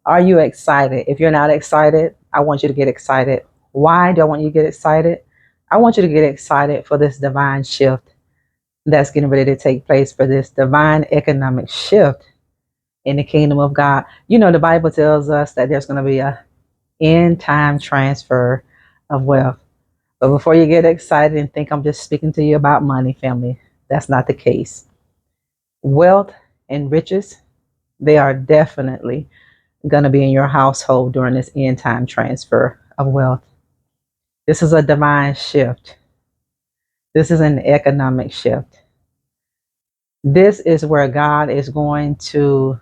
Are you excited? If you're not excited, I want you to get excited. Why do I want you to get excited? I want you to get excited for this divine shift that's getting ready to take place, for this divine economic shift in the kingdom of God. You know, the Bible tells us that there's going to be a end time transfer of wealth. But before you get excited and think I'm just speaking to you about money, family, that's not the case. Wealth and riches, they are definitely going to be in your household during this end time transfer of wealth. This is a divine shift. This is an economic shift. This is where God is going to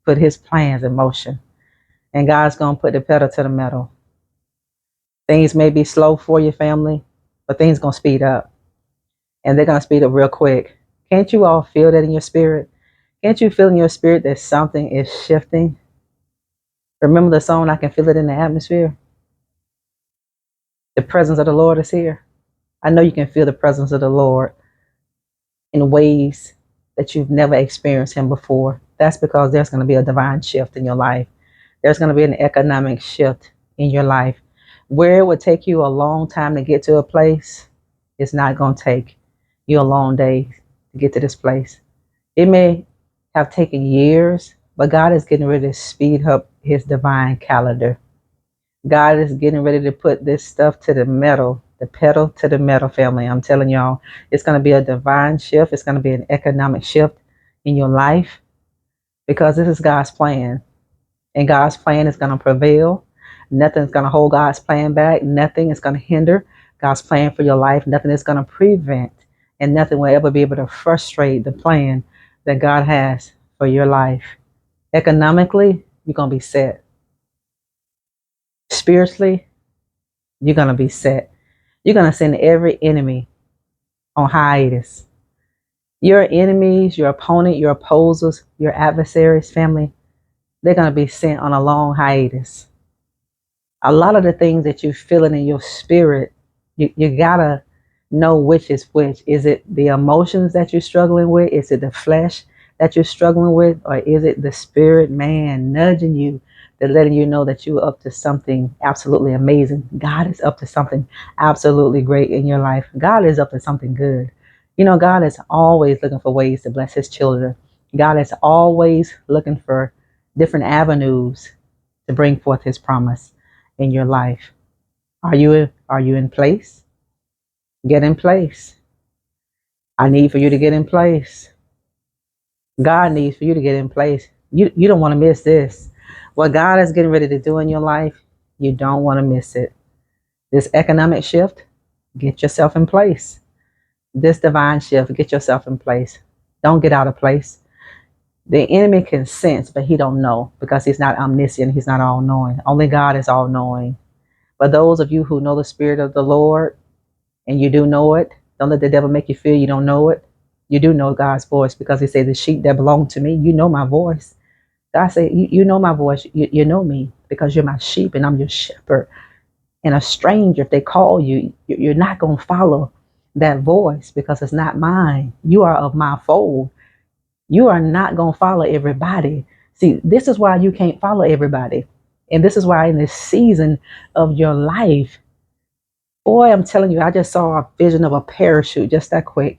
put his plans in motion. And God's going to put the pedal to the metal. Things may be slow for your family, but things going to speed up. And they're going to speed up real quick. Can't you all feel that in your spirit? Can't you feel in your spirit that something is shifting? Remember the song, I Can Feel It in the Atmosphere? The presence of the Lord is here. I know you can feel the presence of the Lord in ways that you've never experienced him before. That's because there's going to be a divine shift in your life. There's going to be an economic shift in your life. Where it would take you a long time to get to a place, it's not going to take you a long day to get to this place. It may have taken years, but God is getting ready to speed up his divine calendar. God is getting ready to put this stuff to the metal, the pedal to the metal, family. I'm telling y'all, it's going to be a divine shift. It's going to be an economic shift in your life because this is God's plan. And God's plan is going to prevail. Nothing's going to hold God's plan back. Nothing is going to hinder God's plan for your life. Nothing is going to prevent, and nothing will ever be able to frustrate the plan that God has for your life. Economically, you're going to be set. Spiritually, you're going to be set. You're going to send every enemy on hiatus. Your enemies, your opponent, your opposers, your adversaries, family, they're going to be sent on a long hiatus. A lot of the things that you're feeling in your spirit, you got to know which is which. Is it the emotions that you're struggling with? Is it the flesh that you're struggling with? Or is it the spirit man nudging you, that letting you know that you're up to something absolutely amazing? God is up to something absolutely great in your life. God is up to something good. You know, God is always looking for ways to bless his children. God is always looking for different avenues to bring forth his promise in your life. Are you in place? Get in place. I need for you to get in place. God needs for you to get in place. You don't want to miss this. What God is getting ready to do in your life, you don't want to miss it. This economic shift, get yourself in place. This divine shift, get yourself in place. Don't get out of place. The enemy can sense, but he don't know because he's not omniscient. He's not all-knowing. Only God is all-knowing. But those of you who know the Spirit of the Lord, and you do know it, don't let the devil make you feel you don't know it. You do know God's voice because he said, the sheep that belong to me, you know my voice. God said, you know my voice. You know me because you're my sheep and I'm your shepherd. And a stranger, if they call you, you're not going to follow that voice because it's not mine. You are of my fold. You are not going to follow everybody. See, this is why you can't follow everybody. And this is why in this season of your life, boy, I'm telling you, I just saw a vision of a parachute just that quick.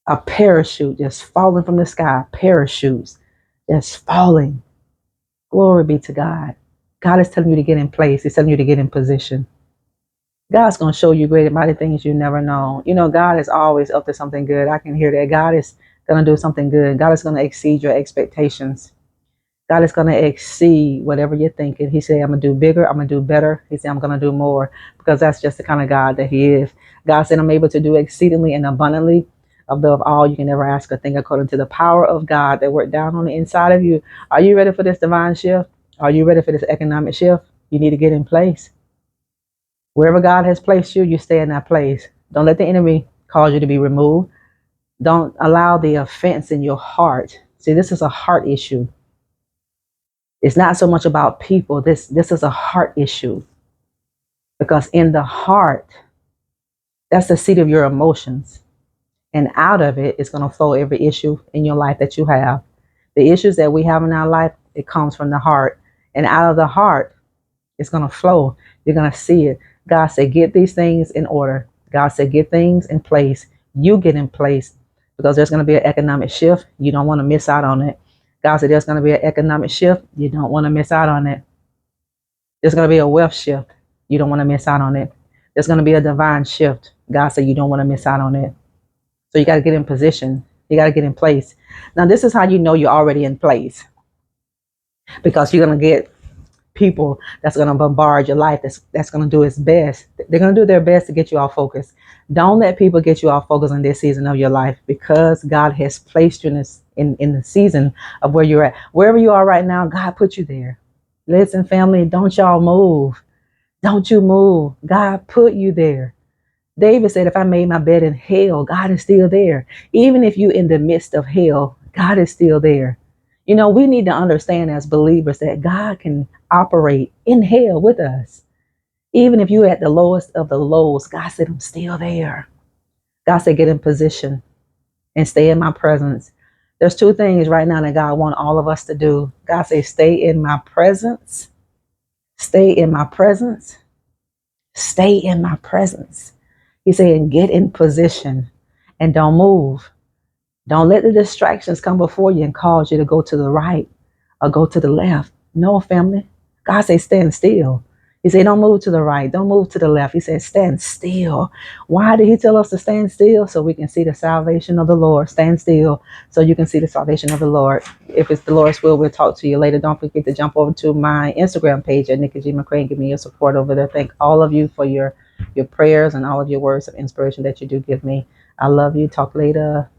A parachute just falling from the sky. Parachutes just falling. Glory be to God. God is telling you to get in place. He's telling you to get in position. God's going to show you great and mighty things you never know. You know, God is always up to something good. I can hear that. God is going to do something good. God is going to exceed your expectations. God is going to exceed whatever you're thinking. He said, I'm going to do bigger. I'm going to do better. He said, I'm going to do more because that's just the kind of God that he is. God said, I'm able to do exceedingly and abundantly above all you can ever ask or think according to the power of God that worked down on the inside of you. Are you ready for this divine shift? Are you ready for this economic shift? You need to get in place. Wherever God has placed you, you stay in that place. Don't let the enemy cause you to be removed. Don't allow the offense in your heart. See, this is a heart issue. It's not so much about people. This is a heart issue. Because in the heart, that's the seat of your emotions. And out of it is going to flow every issue in your life that you have. The issues that we have in our life, it comes from the heart. And out of the heart, it's going to flow. You're going to see it. God said, get these things in order. God said, get things in place. You get in place because there's going to be an economic shift. You don't want to miss out on it. God said, there's going to be an economic shift. You don't want to miss out on it. There's going to be a wealth shift. You don't want to miss out on it. There's going to be a divine shift. God said, you don't want to miss out on it. So you got to get in position. You got to get in place. Now, this is how you know you're already in place, because you're going to get people that's going to bombard your life, that's going to do its best. They're going to do their best to get you off focus. Don't let people get you off focus in this season of your life, because God has placed you in the season of where you're at. Wherever you are right now, God put you there. Listen, family, don't y'all move. Don't you move. God put you there. David said, if I made my bed in hell, God is still there. Even if you're in the midst of hell, God is still there. You know, we need to understand as believers that God can operate in hell with us. Even if you're at the lowest of the lows, God said, I'm still there. God said, get in position and stay in my presence. There's two things right now that God wants all of us to do. God said, stay in my presence. Stay in my presence. Stay in my presence. He's saying, get in position and don't move. Don't let the distractions come before you and cause you to go to the right or go to the left. No, family. God says, stand still. He said, don't move to the right. Don't move to the left. He said, stand still. Why did he tell us to stand still? So we can see the salvation of the Lord. Stand still so you can see the salvation of the Lord. If it's the Lord's will, we'll talk to you later. Don't forget to jump over to my Instagram page at Nikki McCray and give me your support over there. Thank all of you for your prayers and all of your words of inspiration that you do give me. I love you. Talk later.